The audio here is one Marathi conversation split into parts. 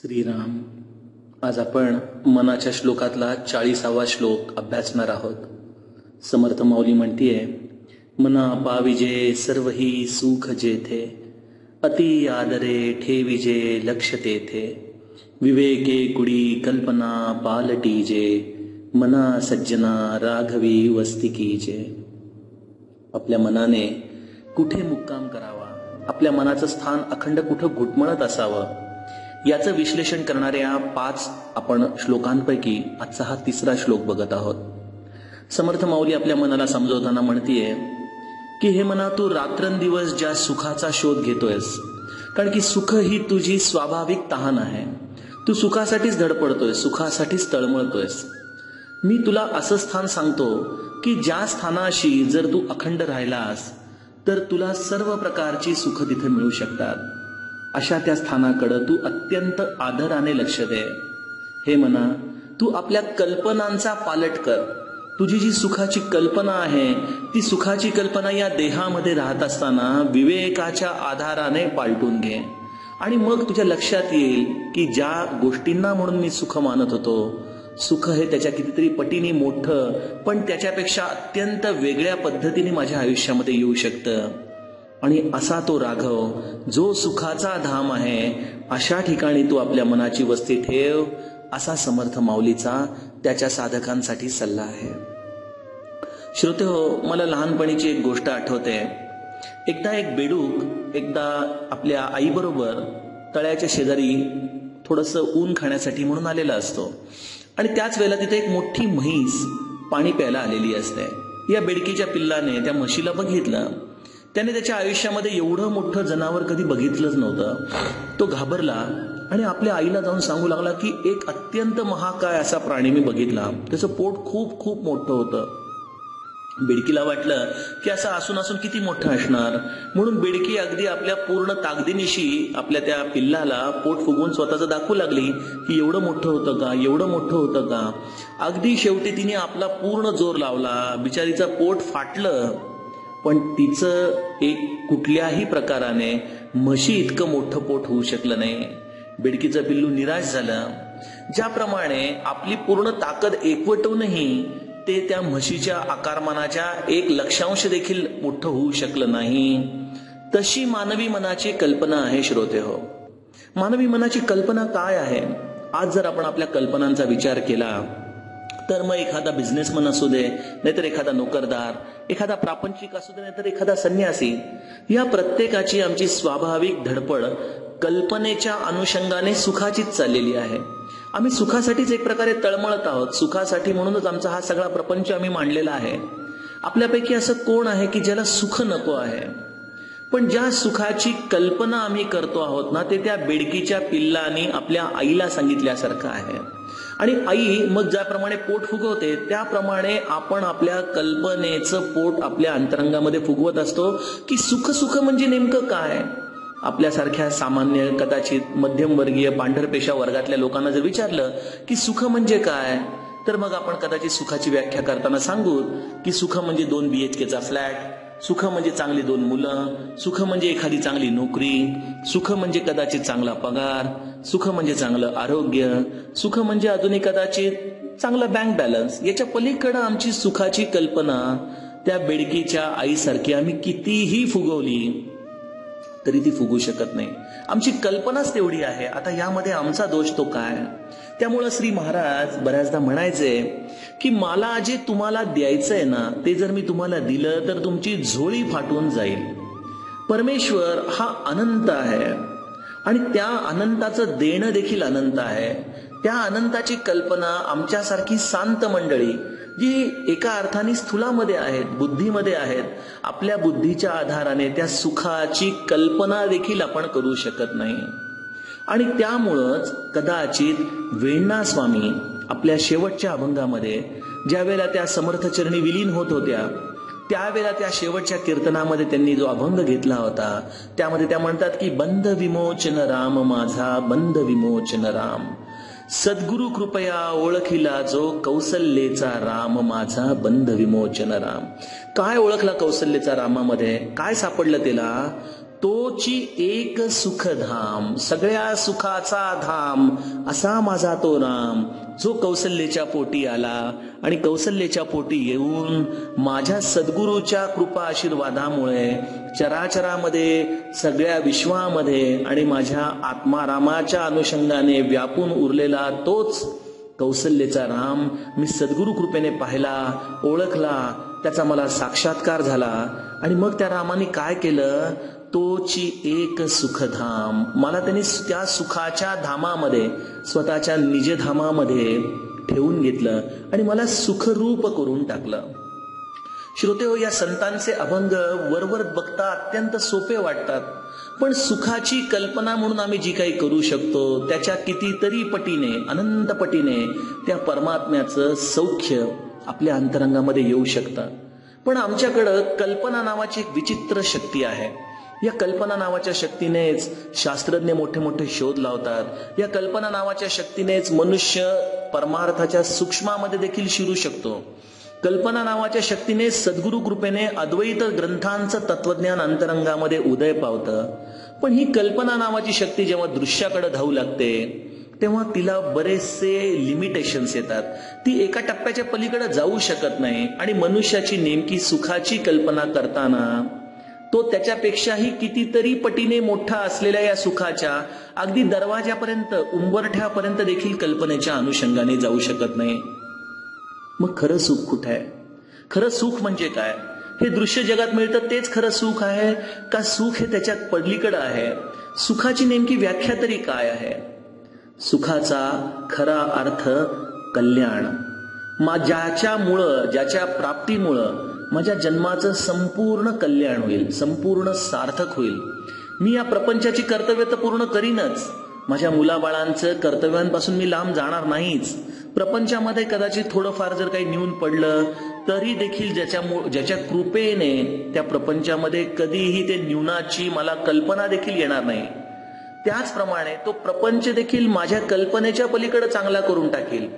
श्रीराम. आज आपण मनाच्या श्लोकातला 40वा श्लोक अभ्यासणार आहोत. समर्थ माऊली म्हणतीये, मना पाविजे सर्वही सुख जेथे, अति आदरे ठेविजे लक्ष तेथे, विवेके कुडी कल्पना पालटीजे, मना सज्जना राघवी वस्ती कीजे. आपल्या मनाने कुठे मुक्काम करावा, आपल्या मनाचं स्थान अखंड कुठं घुटमळत असावं, याचं विश्लेषण करणाऱ्या 5 आपण श्लोकांपैकी आजचा हा 3रा श्लोक बघत आहोत. समर्थ माऊली आपल्या मनाला समजवताना म्हणतीये की हे मना, तू रात्रंदिवस ज्या सुखाचा शोध घेतोयस, कारण की सुख ही तुझी स्वाभाविक तहान आहे. तू सुखासाठीच धडपडतोय, सुखासाठीच तळमळतोयस. मी तुला असं स्थान सांगतो की ज्या स्थानाशी जर तू अखंड राहिलास तर तुला सर्व प्रकारची सुख तिथे मिळू शकतात. अशा त्या स्थानाकडे तू अत्यंत आदराने लक्ष दे. हे मना, तू आपल्या कल्पनांचा पालट कर. तुझी जी सुखाची कल्पना आहे ती सुखाची कल्पना या देहामध्ये राहत असताना विवेकाच्या आधाराने पालटून घे. आणि मग तुझ्या लक्षात येईल की ज्या गोष्टींना म्हणून मी सुख मानत होतो, सुख हे त्याच्या कितीतरी पटीने मोठं, पण त्याच्यापेक्षा अत्यंत वेगळ्या पद्धतीने माझ्या आयुष्यामध्ये येऊ शकतं. आणि असा तो राघव जो सुखाचा धाम आहे, अशा ठिकाणी तू आपल्या मनाची वस्ती ठेव, असा समर्थ माऊलीचा त्याच्या साधकांसाठी सल्ला आहे. श्रोते हो, मला लहानपणीची एक गोष्ट आठवते. एकदा एक बेडूक आपल्या आईबरोबर तळ्याच्या शेजारी थोडंसं ऊन खाण्यासाठी म्हणून आलेला असतो. आणि त्याच वेळेला तिथे एक मोठी म्हैस पाणी प्यायला आलेली असते. या बेडकीच्या पिल्लाने त्या म्हशीला बघितलं. त्याने त्याच्या आयुष्यामध्ये एवढं मोठं जनावर कधी बघितलंच नव्हतं. तो घाबरला आणि आपल्या आईला जाऊन सांगू लागला की एक अत्यंत महाकाय असा प्राणी मी बघितला, त्याचं पोट खूप खूप मोठं होतं. बेडकीला वाटलं की असं असून असून किती मोठं असणार, म्हणून बेडकी अगदी आपल्या पूर्ण ताकदीनिशी आपल्या त्या पिल्लाला पोट फुगवून स्वतःचं दाखवू लागली की एवढं मोठं होतं का, एवढं मोठं होतं का. अगदी शेवटी तिने आपला पूर्ण जोर लावला. बिचारीचं पोट फाटलं, पण तिचं एक कुठल्याही प्रकाराने म्हशी इतकं मोठं पोट होऊ शकलं नाही. बेडकीचं पिल्लू निराश झालं. ज्याप्रमाणे आपली पूर्ण ताकद एकवटूनही ते त्या म्हशीच्या आकारमानाच्या 1/100 देखील मोठं होऊ शकलं नाही, तशी मानवी मनाची कल्पना आहे. श्रोते हो, मानवी मनाची कल्पना काय आहे? आज जर आपण आपल्या कल्पनांचा विचार केला तर मग एखादा बिझनेसमन असू दे, नाहीतर एखादा नोकरदार, एखादा प्रापंचिक असू दे, नाहीतर एखादा संन्यासी, या प्रत्येकाची आमची स्वाभाविक धडपड कल्पनेच्या अनुषंगाने सुखाचीच चाललेली आहे. आम्ही सुखासाठीच एक प्रकारे तळमळत आहोत. सुखासाठी म्हणूनच आमचा हा सगळा प्रपंच आम्ही मांडलेला आहे. आपल्यापैकी असं कोण आहे की ज्याला सुख नको आहे? पण ज्या सुखाची कल्पना आम्ही करतो आहोत ना, ते त्या बेडकीच्या पिल्लाने आपल्या आईला सांगितल्यासारखं आहे. आणि आई मग ज्याप्रमाणे पोट फुगवते त्याप्रमाणे आपण आपल्या कल्पनेचं पोट आपल्या अंतरंगामध्ये फुगवत असतो की सुख सुख म्हणजे नेमकं काय. आपल्यासारख्या सामान्य कदाचित मध्यमवर्गीय पांढरपेशा वर्गातल्या लोकांना जर विचारलं की सुख म्हणजे काय, तर मग आपण कदाचित सुखाची व्याख्या करताना सांगू की सुख म्हणजे 2 BHKचा फ्लॅट, सुख म्हणजे चांगली 2 मुलं, सुख म्हणजे एखादी चांगली नोकरी, सुख म्हणजे कदाचित चांगला पगार, सुख म्हणजे चांगलं आरोग्य, सुख म्हणजे अजूनही कदाचित चांगला बँक बॅलन्स. याच्या पलीकडे आमची सुखाची कल्पना त्या बेडकीच्या आईसारखी आम्ही कितीही फुगवली तरी ती फुगू शकत नाही. आमची कल्पनाच तेवढी आहे. आता यामध्ये आमचा दोष तो काय? त्यामुळं श्री महाराज बऱ्याचदा म्हणायचे की मला जे तुम्हाला द्यायचंय ना, ते जर मी तुम्हाला दिलं तर तुमची झोळी फाटून जाईल. परमेश्वर हा अनंत आहे आणि त्या अनंताचं देणं देखील अनंत आहे. त्या अनंताची कल्पना आमच्यासारखी शांत मंडळी जी एका अर्थाने स्थूलामध्ये आहेत, बुद्धीमध्ये आहेत, आपल्या बुद्धीच्या आधाराने त्या सुखाची कल्पना देखील आपण करू शकत नाही. आणि त्यामुळंच कदाचित वेण्णा स्वामी आपल्या शेवटच्या अभंगामध्ये ज्या वेळेला त्या समर्थचरणी विलीन होत होत्या, त्यावेळेला त्या शेवटच्या कीर्तनामध्ये त्यांनी जो अभंग घेतला होता त्यामध्ये त्या म्हणतात की बंध विमोचन राम माझा, बंध विमोचन राम, सद्गुरु कृपया ओळखिला जो, कौसल्येचा राम माझा, बंध विमोचन राम. काय ओळखला कौसल्येचा रामामध्ये? काय सापडलं त्याला? तोची एक सुखधाम, सगळ्या सुखाचा धाम असा माझा तो राम, जो कौसल्याच्या पोटी आला आणि कौसल्याच्या पोटी येऊन माझ्या सद्गुरूच्या कृपा आशीर्वादामुळे चराचरामध्ये, सगळ्या विश्वामध्ये आणि माझ्या आत्मारामाच्या अनुषंगाने व्यापून उरलेला तोच कौसल्याचा राम मी सद्गुरु कृपेने पाहिला, ओळखला, त्याचा मला साक्षात्कार झाला. आणि मग त्या रामाने काय केलं? तोची एक सुखधाम, मला त्यांनी त्या सुखाच्या धामामध्ये, स्वतःच्या निजधामामध्ये ठेवून घेतलं आणि मला सुखरूप करून टाकलं. श्रोतेहो, या संतांचे अभंग वरवर बघता अत्यंत सोपे वाटतात, पण सुखाची कल्पना म्हणून आम्ही जी काही करू शकतो त्याच्या कितीतरी पटीने, अनंत पटीने त्या परमात्म्याचं सौख्य आपल्या अंतरंगामध्ये येऊ शकतं. पण आमच्याकडं कल्पना नावाची एक विचित्र शक्ती आहे. या कल्पना नावाच्या शक्तीनेच शास्त्रज्ञ मोठे मोठे शोध लावतात. या कल्पना नावाच्या शक्तीनेच मनुष्य परमार्थाच्या सूक्ष्मामध्ये देखील शिरू शकतो. कल्पना नावाच्या शक्तीने सद्गुरु कृपेने अद्वैत ग्रंथांचं तत्वज्ञान अंतरंगामध्ये उदय पावतं. पण ही कल्पना नावाची शक्ती जेव्हा दृश्याकडे धावू लागते तेव्हा तिला बरेचसे लिमिटेशन्स येतात. ती एका टप्प्याच्या पलीकडे जाऊ शकत नाही आणि मनुष्याची नेमकी सुखाची कल्पना करताना तो त्याच्यापेक्षाही कितीतरी पटीने मोठा असलेल्या या सुखाच्या अगदी दरवाजापर्यंत, उंबरठ्यापर्यंत देखील कल्पनेच्या अनुषंगाने जाऊ शकत नाही. मग खरं सुख कुठे आहे? खरं सुख म्हणजे काय? हे दृश्य जगात मिळतं तेच खरं सुख आहे का सुख हे त्याच्यात पडलीकडं आहे? सुखाची नेमकी व्याख्या तरी काय आहे? सुखाचा खरा अर्थ कल्याण. ज्याच्यामुळं, ज्याच्या प्राप्तीमुळं माझ्या जन्माचं संपूर्ण कल्याण होईल, संपूर्ण सार्थक होईल. मी या प्रपंचाची कर्तव्य तर पूर्ण करीनच, माझ्या मुलाबाळांचं कर्तव्यांपासून मी लांब जाणार नाहीच. प्रपंचामध्ये कदाचित थोडंफार जर काही न्यून पडलं तरी देखील ज्याच्या कृपेने त्या प्रपंचामध्ये कधीही ते न्यूनाची मला कल्पना देखील येणार नाही. त्याचप्रमाणे तो प्रपंच देखील माझ्या कल्पनेच्या पलीकडे चांगला करून टाकेल.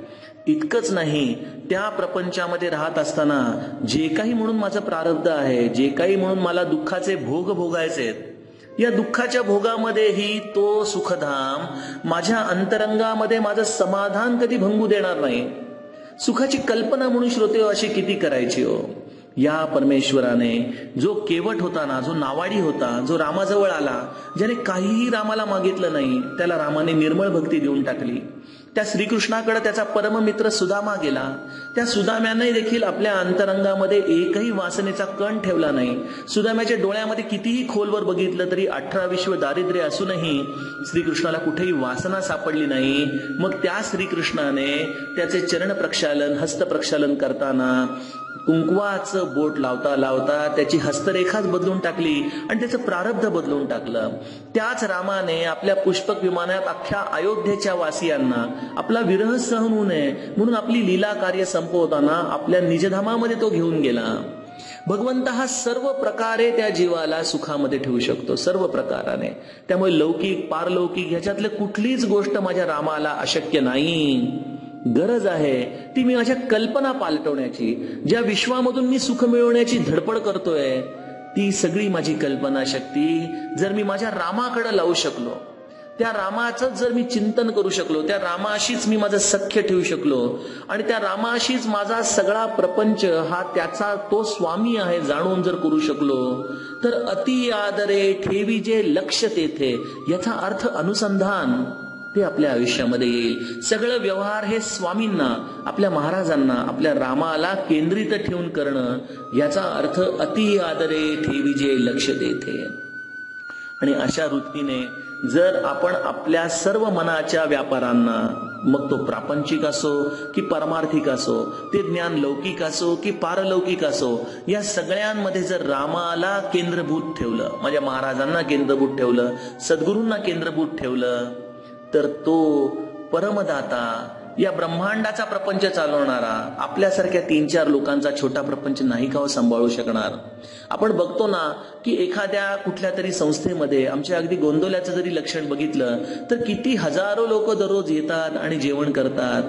इतकंच नाही, त्या प्रपंचामध्ये राहत असताना जे काही म्हणून माझं प्रारब्ध आहे, जे काही म्हणून मला दुःखाचे भोग भोगायचे आहेत, या दुःखाच्या भोगामध्येही तो सुखधाम माझ्या अंतरंगामध्ये माझं समाधान कधी भंगू देणार नाही. सुखाची कल्पना म्हणून श्रोते अशी किती करायची हो? या परमेश्वराने जो केवट होता ना, जो नावाडी होता, जो रामाजवळ आला, ज्याने काहीही रामाला मागितलं नाही, त्याला रामाने निर्मळ भक्ती देऊन टाकली. त्या श्रीकृष्णाकडे त्याचा परममित्र सुदामा गेला. त्या सुदाम्याने देखील आपल्या अंतरंगामध्ये एकही वासनेचा कण ठेवला नाही. सुदाम्याच्या डोळ्यामध्ये कितीही खोलवर बघितलं तरी 18 विश्व दारिद्र्य असूनही श्रीकृष्णाला कुठेही वासना सापडली नाही. मग त्या श्रीकृष्णाने त्याचे चरण प्रक्षालन, हस्त प्रक्षालन करताना कुंकवाचं बोट लावता लावता त्याची हस्तरेखाच बदलून टाकली आणि त्याचं प्रारब्ध बदलून टाकलं. त्याच रामाने आपल्या पुष्पक विमानात अख्ख्या अयोध्येच्या वासियांना आपला विरह सहन होऊ नये म्हणून आपली लीला कार्य संपवताना आपल्या निजधामामध्ये तो घेऊन गेला. भगवंत हा सर्व प्रकारे त्या जीवाला सुखामध्ये ठेवू शकतो, सर्व प्रकाराने. त्यामुळे लौकिक, पारलौकिक ह्याच्यातलं कुठलीच गोष्ट माझ्या रामाला अशक्य नाही. गरज आहे ती मी माझ्या कल्पना पालटवण्याची. ज्या विश्वामधून मी सुख मिळवण्याची धडपड करतोय ती सगळी माझी कल्पना शक्ती जर मी माझ्या रामाकडे लावू शकलो, त्या रामाचं जर मी चिंतन करू शकलो, त्या रामाशीच मी माझं सख्य ठेवू शकलो आणि त्या रामाशीच माझा सगळा प्रपंच हा त्याचा तो स्वामी आहे जाणून जर करू शकलो, तर अति आदरे ठेवी जे लक्ष तेथे, याचा अर्थ अनुसंधान ते आपल्या आयुष्यामध्ये येईल. सगळं व्यवहार हे स्वामींना, आपल्या महाराजांना, आपल्या रामाला केंद्रित ठेवून करणं, याचा अर्थ अति आदरे ठेवी जे लक्ष देते. आणि अशा वृत्तीने जर आपण आपल्या सर्व मनाच्या व्यापारांना, मग तो प्रापंचिक असो की परमार्थिक असो, ते ज्ञान लौकिक असो की पारलौकिक असो, या सगळ्यांमध्ये जर रामाला केंद्रभूत ठेवलं, माझ्या महाराजांना केंद्रभूत ठेवलं, सद्गुरूंना केंद्रभूत ठेवलं, तर तो परमदाता, या ब्रह्मांडाचा प्रपंच चालवणारा, आपल्यासारख्या 3-4 लोकांचा छोटा प्रपंच नाही का सांभाळू शकणार? आपण बघतो ना की एखाद्या कुठल्या तरी संस्थेमध्ये आमच्या अगदी गोंदवल्याचं जरी लक्षण बघितलं तर किती हजारो लोक दररोज येतात आणि जेवण करतात.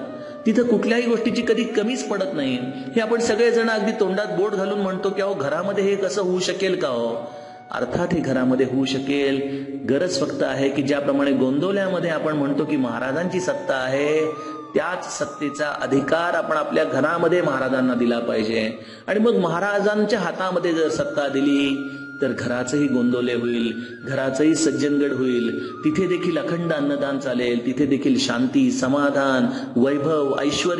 तिथं कुठल्याही गोष्टीची कधी कमीच पडत नाही. हे आपण सगळेजण अगदी तोंडात बोट घालून म्हणतो की अहो घरामध्ये हे कसं होऊ शकेल का हो? अर्थात हे घरामध्ये होऊ शकेल. गरज फक्त आहे की ज्याप्रमाणे गोंदवल्यामध्ये आपण म्हणतो की महाराजांची सत्ता आहे, त्याच सत्तेचा अधिकार आपण आपल्या घरामध्ये महाराजांना दिला पाहिजे. आणि मग महाराजांच्या हातामध्ये जर सत्ता दिली तर घराचंही गोंदवले होईल, घराचंही सज्जनगड होईल. तिथे देखील अखंड अन्नदान चालेल, तिथे देखील शांती, समाधान, वैभव, ऐश्वर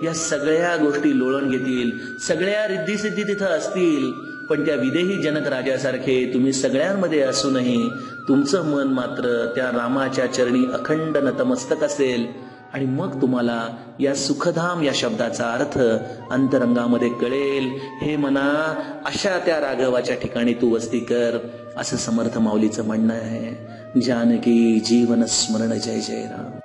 या सगळ्या गोष्टी लोळण घेतील. सगळ्या रिद्धी-सिद्धी तिथं असतील. पण त्या विदेही जनक राजासारखे तुम्ही सगळ्यांमध्ये असूनही तुमचं मन मात्र त्या रामाच्या चरणी अखंड नतमस्तक असेल. आणि मग तुम्हाला या सुखधाम या शब्दाचा अर्थ अंतरंगामध्ये कळेल. हे मना, अशा त्या राघवाच्या ठिकाणी तू वस्ती कर, असं समर्थ माऊलीचं म्हणणं आहे. जानकी जीवन स्मरण जय जय राम.